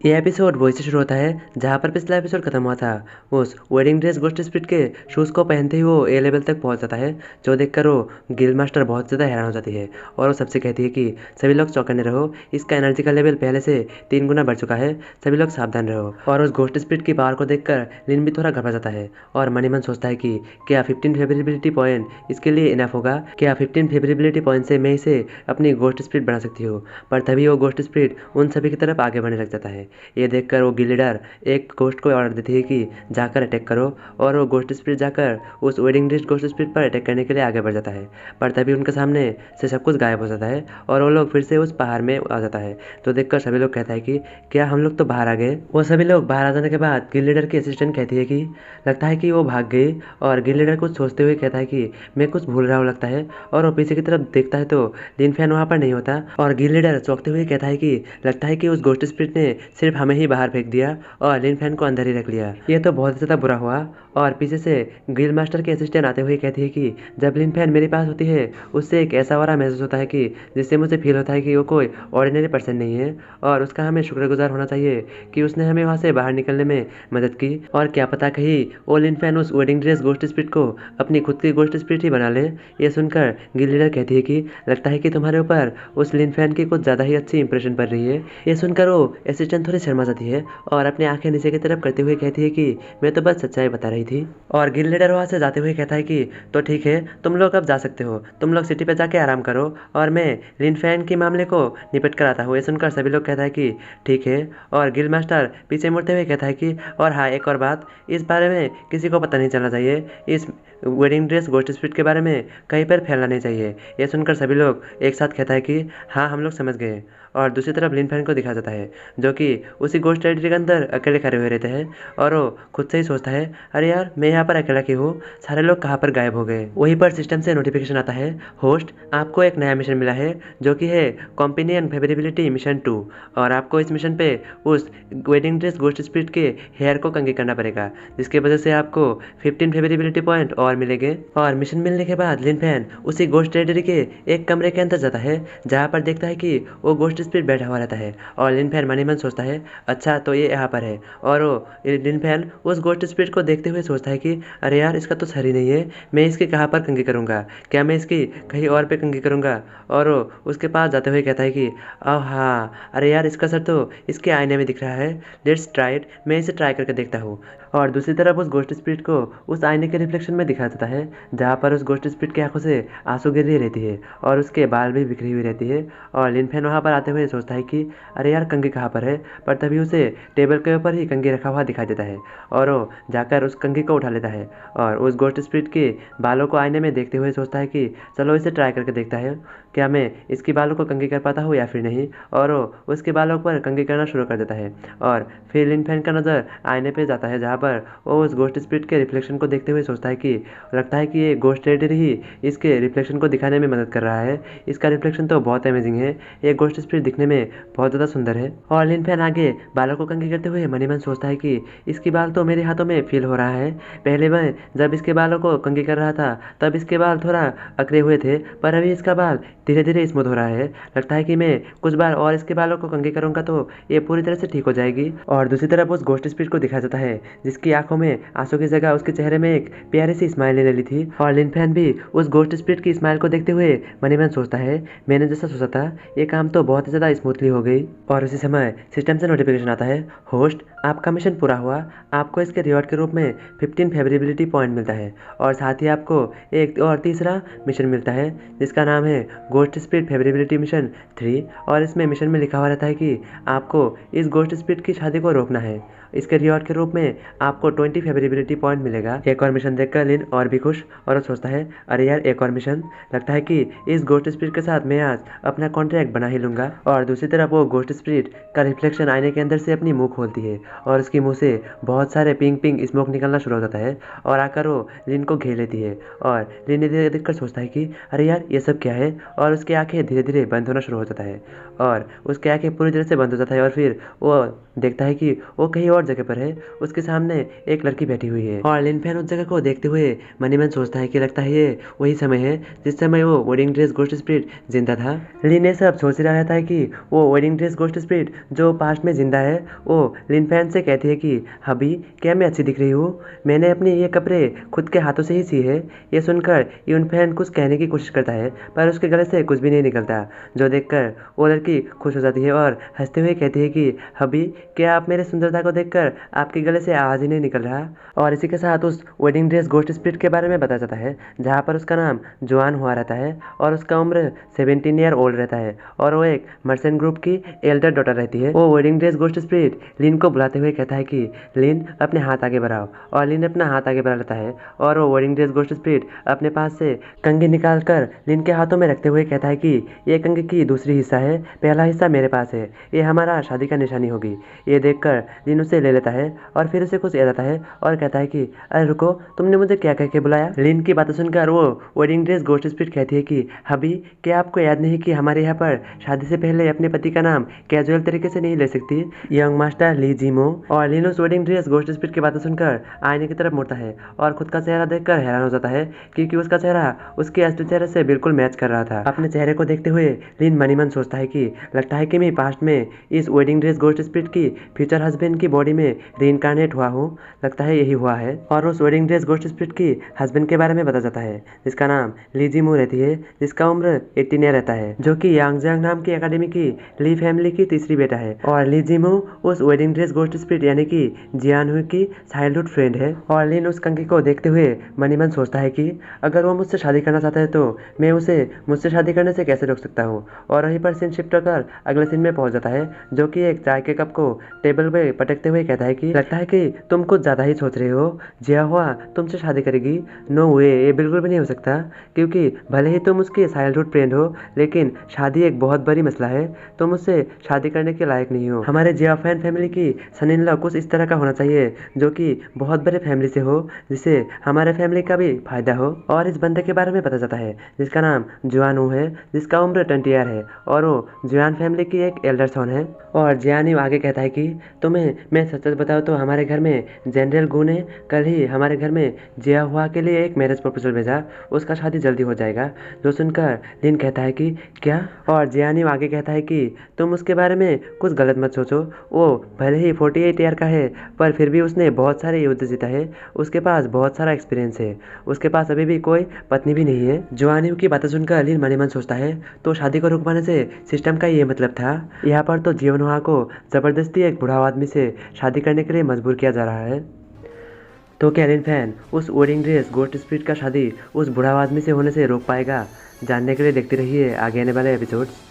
ये एपिसोड वहीं से शुरू होता है जहाँ पर पिछला एपिसोड खत्म हुआ था। उस वेडिंग ड्रेस गोस्ट स्पिरिट के शूज़ को पहनते ही वो ए लेवल तक पहुँच जाता है, जो देखकर वो गिल मास्टर बहुत ज़्यादा हैरान हो जाती है और वो सबसे कहती है कि सभी लोग चौकन्ने रहो, इसका एनर्जी का लेवल पहले से 3 गुना बढ़ चुका है, सभी लोग सावधान रहो। और उस गोस्ट स्पिरिट की पावर को देखकर लिन भी थोड़ा घबरा जाता है और मन ही मन सोचता है कि क्या 15 फेवरेबिलिटी पॉइंट इसके लिए इनफ होगा, क्या 15 फेवरेबिलिटी पॉइंट से मैं इसे अपनी गोस्ट स्पिरिट बना सकती हूँ। पर तभी वो गोस्ट स्पिरिट उन सभी की तरफ आगे बढ़ने लग जाता है। ये देखकर वो गिल लीडर एक गोस्ट को ऑर्डर देती है कि जाकर अटैक करो, और वो गोस्ट स्पिरिट जाकर उस वेडिंग ड्रेस गोस्ट स्पिरिट पर अटैक करने के लिए आगे बढ़ जाता है। पर तभी उनके सामने से सब कुछ गायब हो जाता है और वो लोग फिर से उस पहाड़ में आ जाता है। तो देखकर सभी लोग कहता है कि क्या हम लोग तो बाहर आ गए। वो सभी लोग बाहर आ जाने के बाद गिल लीडर की असिस्टेंट कहती है कि लगता है कि वो भाग गई, और गिल लीडर कुछ सोचते हुए कहता है कि मैं कुछ भूल रहा हूँ लगता है। और वो पीछे की तरफ देखता है तो लिन फैन वहाँ पर नहीं होता, और गिल लीडर चौंकते हुए कहता है कि लगता है कि उस गोस्ट स्पिरिट ने सिर्फ हमें ही बाहर फेंक दिया और लिन फैन को अंदर ही रख लिया। ये तो बहुत ज़्यादा बुरा हुआ। और पीछे से गिल मास्टर के असिस्टेंट आते हुए कहती है कि जब लिन फैन मेरे पास होती है उससे एक ऐसा वारा महसूस होता है कि जिससे मुझे फील होता है कि वो कोई ऑर्डिनरी पर्सन नहीं है, और उसका हमें शुक्रगुजार होना चाहिए कि उसने हमें वहाँ से बाहर निकलने में मदद की। और क्या पता कहीं वो लिन फैन उस वेडिंग ड्रेस गोस्ट स्पिरिट को अपनी खुद की गोस्ट स्पिरिट ही बना ले। ये सुनकर गिल लीडर कहती है कि लगता है कि तुम्हारे ऊपर उस लिन फैन की कुछ ज़्यादा ही अच्छी इंप्रेशन पड़ रही है। ये सुनकर वो असिस्टेंट थोड़ी शर्मा जाती है और अपनी आंखें नीचे की तरफ करते हुए कहती है कि मैं तो बस सच्चाई बता रही थी। और गिल लीडर वहाँ से जाते हुए कहता है कि तो ठीक है, तुम लोग अब जा सकते हो, तुम लोग सिटी पे जाके आराम करो और मैं लिन फैन के मामले को निपट कर आता हूँ। ये सुनकर सभी लोग कहता है कि ठीक है। और गिल मास्टर पीछे मुड़ते हुए कहता है कि और हाँ, एक और बात, इस बारे में किसी को पता नहीं चलना चाहिए, इस वेडिंग ड्रेस गोस्ट स्पिरिट के बारे में कहीं पर फैलना नहीं चाहिए। ये सुनकर सभी लोग एक साथ कहता है कि हाँ, हम लोग समझ गए। और दूसरी तरफ लिन फैन को दिखा जाता है जो कि उसी गोस्ट टेरिटरी के अंदर अकेले खड़े हुए रहते हैं, और वो खुद से ही सोचता है अरे यार, मैं यहाँ पर अकेला क्यों हूँ, सारे लोग कहाँ पर गायब हो गए। वहीं पर सिस्टम से नोटिफिकेशन आता है, होस्ट आपको एक नया मिशन मिला है जो कि है कॉम्पिनियन फेवरेबिलिटी मिशन 2, और आपको इस मिशन पे उस वेडिंग ड्रेस गोस्ट स्पिरिट के हेयर को कंघी करना पड़ेगा, जिसकी वजह से आपको 15 फेवरेबिलिटी पॉइंट और मिलेंगे। और मिशन मिलने के बाद लिन फैन उसी गोस्ट टेरिटरी के एक कमरे के अंदर जाता है जहाँ पर देखता है कि वो गोस्ट स्पिरिट बैठा हुआ रहता है, और लिन फैन मन ही मन सोचता है अच्छा तो ये यहाँ पर है। और वो लिन फैन उस गोस्ट स्पिरिट को देखते हुए सोचता है कि अरे यार, इसका तो सर ही नहीं है, मैं इसकी कहाँ पर कंघी करूँगा, क्या मैं इसकी कहीं और पे कंघी करूँगा। और वो उसके पास जाते हुए कहता है कि हाँ, अरे यार, इसका सर तो इसके आईने में दिख रहा है, लेट्स ट्राई इट, मैं इसे ट्राई करके देखता हूँ। और दूसरी तरफ उस गोस्ट स्पिरिट को उस आईने के रिफ्लेक्शन में दिखा जाता है जहाँ पर उस गोस्ट स्पिरिट की आंखों से आंसू गिर रही रहती है और उसके बाल भी बिखरी हुई रहती है। और लिन फैन वहाँ पर आते हुए सोचता है कि अरे यार, कंघी कहाँ पर है। पर तभी उसे टेबल के ऊपर ही कंघी रखा हुआ दिखाई देता है, और वो जाकर उस कंघी को उठा लेता है और उस गोस्ट स्पिरिट के बालों को आईने में देखते हुए सोचता है कि चलो इसे ट्राई करके देखता है, क्या मैं इसकी बालों को कंघी कर पाता हूँ या फिर नहीं। और वो उसके बालों पर कंघी करना शुरू कर देता है, और फिर लिन फैन का नज़र आईने पे जाता है जहाँ पर वो उस गोस्ट स्पिरिट के रिफ्लेक्शन को देखते हुए सोचता है कि लगता है कि ये गोस्ट टेरिटरी ही इसके रिफ्लेक्शन को दिखाने में मदद कर रहा है, इसका रिफ्लेक्शन तो बहुत अमेजिंग है, ये गोस्ट स्पिरिट दिखने में बहुत ज़्यादा सुंदर है। और लिन फैन आगे बालों को कंघी करते हुए मन ही मन सोचता है कि इसकी बाल तो मेरे हाथों में फील हो रहा है, पहले मैं जब इसके बालों को कंघी कर रहा था तब इसके बाल थोड़ा अकड़े हुए थे, पर अभी इसका बाल धीरे धीरे स्मूथ हो रहा है, लगता है कि मैं कुछ बार और इसके बालों को कंघी करूँगा तो ये पूरी तरह से ठीक हो जाएगी। और दूसरी तरफ उस गोस्ट स्पिरिट को दिखाया जाता है जिसकी आंखों में आंसू की जगह उसके चेहरे में एक प्यारी सी स्माइल ले ली थी, और लिन फैन भी उस गोस्ट स्पिरिट की स्माइल को देखते हुए मन ही मन सोचता है मैंने जैसा सोचा था ये काम तो बहुत ही ज़्यादा स्मूथली हो गई। और उसी समय सिस्टम से नोटिफिकेशन आता है, होस्ट आपका मिशन पूरा हुआ, आपको इसके रिवॉर्ड के रूप में 15 फेवरेबिलिटी पॉइंट मिलता है, और साथ ही आपको एक और तीसरा मिशन मिलता है जिसका नाम है गोस्ट स्पिरिट फेवरेबिलिटी मिशन 3। और इसमें मिशन में लिखा हुआ रहता है कि आपको इस गोस्ट स्पिरिट की शादी को रोकना है, इसके रिवॉर्ड के रूप में आपको 20 फेवरेबिलिटी पॉइंट मिलेगा। एक और मिशन देखकर लिन और भी खुश, और वो सोचता है अरे यार, एक और मिशन, लगता है कि इस गोस्ट स्पिरिट के साथ मैं आज अपना कॉन्ट्रैक्ट बना ही लूँगा। और दूसरी तरफ वो गोस्ट स्पिरिट का रिफ्लेक्शन आईने के अंदर से अपनी मुंह खोलती है और उसकी मुंह से बहुत सारे पिंक पिंक स्मोक निकलना शुरू हो जाता है, और आकर वो लिन को घेर लेती है। और लिन इधर देखकर सोचता है कि अरे यार, ये सब क्या है, और उसकी आंखें धीरे धीरे बंद होना शुरू हो जाता है और उसकी आंखें पूरी तरह से बंद हो जाता है और फिर वो देखता है कि वो कहीं और जगह पर है। उसके सामने एक लड़की बैठी हुई है और लिन फैन उस जगह को देखते हुए मन ही मन सोचता है कि लगता है ये वही समय है जिस समय वो वेडिंग ड्रेस गोस्ट स्पिरिट जिंदा था। लिन ये सब सोच रहा रहता है कि वो वेडिंग ड्रेस गोस्ट स्पिरिट जो पास्ट में जिंदा है वो लिन फैन से कहती है कि हबी क्या मैं अच्छी दिख रही हूँ, मैंने अपने ये कपड़े खुद के हाथों से ही सी है। ये सुनकर यून फैन कुछ कहने की कोशिश करता है पर उसके गले से कुछ भी नहीं निकलता, जो देखकर वो लड़की खुश हो जाती है और हंसते हुए कहती है कि हबी क्या आप मेरे सुंदरता को देखकर आपके गले से आवाज़ ही नहीं निकल रहा। और इसी के साथ उस वेडिंग ड्रेस गोस्ट स्पिरिट के बारे में बताया जाता है जहाँ पर उसका नाम जोआन हुआ रहता है और उसका उम्र 17 ईयर ओल्ड रहता है और वो एक मर्चेंट ग्रुप की एल्डर डॉटर रहती है। वो वेडिंग ड्रेस गोस्ट स्पिरिट लिन को बुलाते हुए कहता है कि लिन अपने हाथ आगे बढ़ाओ और लिन अपना हाथ आगे बढ़ा लेता है और वो वेडिंग ड्रेस गोस्ट स्पिरिट अपने पास से कंघी निकाल कर लिन के हाथों में रखते हुए कहता है कि ये कंघी की दूसरी हिस्सा है, पहला हिस्सा मेरे पास है, ये हमारा शादी का निशानी होगी। ये देखकर लिन उसे ले लेता है और फिर उसे कुछ याद आता है और कहता है कि अरे रुको, तुमने मुझे क्या कह के बुलाया। लिन की बातें सुनकर वो वेडिंग ड्रेस गोस्ट स्पिरिट कहती है कि हबी क्या आपको याद नहीं कि हमारे यहाँ पर शादी से पहले अपने पति का नाम कैजुअल तरीके से नहीं ले सकती, यंग मास्टर ली जिमो। और लिन उस वेडिंग ड्रेस गोस्ट स्पिरिट की बातें सुनकर आईने की तरफ मुड़ता है और खुद का चेहरा देखकर हैरान हो जाता है क्योंकि उसका चेहरा उसके असली चेहरे से बिल्कुल मैच कर रहा था। अपने चेहरे को देखते हुए लिन मनी मन सोचता है कि लगता है कि मैं पास्ट में इस वेडिंग ड्रेस गोस्ट स्पिरिट की फ्यूचर हस्बैंड की बॉडी में रीइंकार्नेट हुआ हूँ, लगता है यही हुआ है। और उस वेडिंग ड्रेस गोस्ट स्पिरिट की हस्बैंड के बारे में बताया जाता है जिसका नाम ली जिमो रहती है, जिसका उम्र 18 ईयर रहता है, जो कि यांगजांग नाम की एकेडमी की ली फैमिली की तीसरी बेटा है। और ली जिमो उस वेडिंग ड्रेस गोस्ट स्पिरिट यानी कि जियानहू की चाइल्डहुड फ्रेंड है। और लिन उस कंघी को देखते हुए मनी मन सोचता है कि अगर वो मुझसे शादी करना चाहता है तो मैं उसे मुझसे शादी करने से कैसे रोक सकता हूँ। और वहीं पर सीन शिफ्ट होकर अगले सीन में पहुंच जाता है, जो कि एक चाय के कप को टेबल पे पटकते हुए कहता है कि लगता है कि तुम कुछ ज़्यादा ही सोच रहे हो, जिया हुआ तुमसे शादी करेगी, नो वे, ये बिल्कुल भी नहीं हो सकता, क्योंकि भले ही तुम उसकी चाइल्डहुड फ्रेंड हो लेकिन शादी एक बहुत बड़ी मसला है, तुम उससे शादी करने के लायक नहीं हो। हमारे जिया फैन फैमिली की सन इन लॉ कुछ इस तरह का होना चाहिए जो कि बहुत बड़े फैमिली से हो, जिससे हमारे फैमिली का भी फायदा हो। और इस बंदे के बारे में पता जाता है जिसका नाम जुआनू है, जिसका उम्र 20 ईयर है और वो जुआन फैमिली की एक एल्डर सन है। और जियानू आगे कहता है कि तुम्हें मैं सच सच बताऊँ तो हमारे घर में जनरल गू ने कल ही हमारे घर में जिया हुआ के लिए एक मैरिज प्रपोजल भेजा, उसका शादी जल्दी हो जाएगा। जो सुनकर लिन कहता है कि क्या। और जियानू आगे कहता है कि तुम उसके बारे में कुछ गलत मत सोचो, वो भले ही 48 ईयर का है पर फिर भी उसने बहुत सारे युद्ध जीता है, उसके पास बहुत सारा एक्सपीरियंस है, उसके पास अभी भी कोई पत्नी भी नहीं है। जुआनू की बातें सुनकर लिन मनी मन सोचता है तो शादी को रुकवाने से सिस्टम का ये मतलब था। यहाँ पर तो जीवन को जबरदस्ती एक बुढ़ा आदमी से शादी करने के लिए मजबूर किया जा रहा है। तो क्या लिन फैन उस वेडिंग ड्रेस गोस्ट स्पिरिट का शादी उस बुढ़ा आदमी से होने से रोक पाएगा? जानने के लिए देखते रहिए आगे आने वाले एपिसोड्स।